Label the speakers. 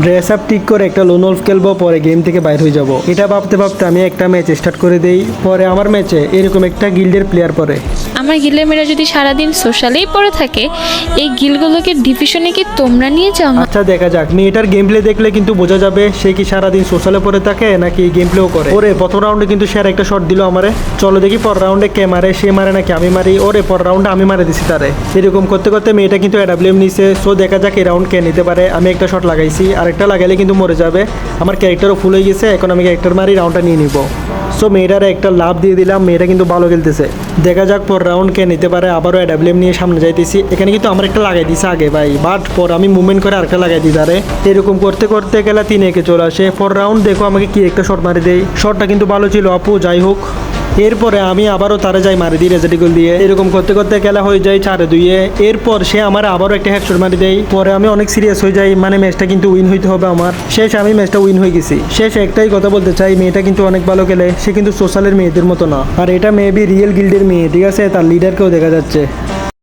Speaker 1: Dress up ঠিক করে একটা লোন ওলফ খেলবো, পরে গেম থেকে বাইর হয়ে যাব। এটা ভাবতে ভাবতে আমি একটা ম্যাচ স্টার্ট করে দেই। পরে আমার ম্যাচে এরকম একটা গিল্ডের প্লেয়ার পড়ে।
Speaker 2: আমার গিলের মেয়েরা যদি সারাদিন সোশ্যালেই পড়ে থাকে, এই গিলগুলোকে ডিভিশনে কি তোমরা নিয়ে যাও?
Speaker 1: আচ্ছা দেখা যাক, মেয়েটার গেম প্লে দেখলে কিন্তু বোঝা যাবে সে কি সারাদিন সোশ্যালে পড়ে থাকে নাকি গেম প্লেও করে। ওরে প্রথম রাউন্ডে কিন্তু সে আর একটা শট দিল আমারে। চলো দেখি পর রাউন্ডে কে মারে, সে মারে নাকি আমি মারি। ওরে পর রাউন্ডে আমি মারে দিছি তারে। এরকম করতে করতে মেয়েটা কিন্তু এডাব্লিউএম নিছে। সো দেখা যাক এই রাউন্ড কে নিতে পারে। আমি একটা শট লাগাইছি, আরেকটা লাগাইলে কিন্তু মরে যাবে। আমার ক্যারেক্টারও ফুল হয়ে গেছে, এখন আমি ক্যারেক্টার মারি রাউন্ডটা নিয়ে নিব। সো মেয়েটার একটা লাভ দিয়ে দিলাম, মেয়েটা কিন্তু ভালো খেলতেছে। দেখা যাক পর রাউন্ড কে নিতে পারে। আবারও এডাব্লিউএম নিয়ে সামনে যাইতেছি। এখানে কিন্তু আমার একটা লাগাই দিছে আগে ভাই, বাট পর আমি মুভমেন্ট করে আরেকটা লাগাই দিই তারে। এরকম করতে করতে গেলে 3-1 চলে আসে। পর রাউন্ড দেখো আমাকে কি একটা শট মারি দেয়। শটটা কিন্তু ভালো ছিল আপু, যাই হোক। এরপরে আমি আবারও তারে যাই মারি দিই রেজাডিকল দিয়ে। এরকম করতে করতে খেলা হয়ে যায় 4-2। এরপর সে আমার আবারও একটা হেডশট মারি দেয়। পরে আমি অনেক সিরিয়াস হয়ে যাই, মানে ম্যাচটা কিন্তু উইন হইতে হবে আমার। শেষ আমি ম্যাচটা উইন হয়ে গেছি। শেষ একটাই কথা বলতে চাই, মেয়েটা কিন্তু অনেক ভালো খেলে। সে কিন্তু সোশ্যালের মেয়েদের মতো না, আর এটা মেবি রিয়েল গিল্ডের মেয়ে, ঠিক আছে? তার লিডারকেও দেখা যাচ্ছে।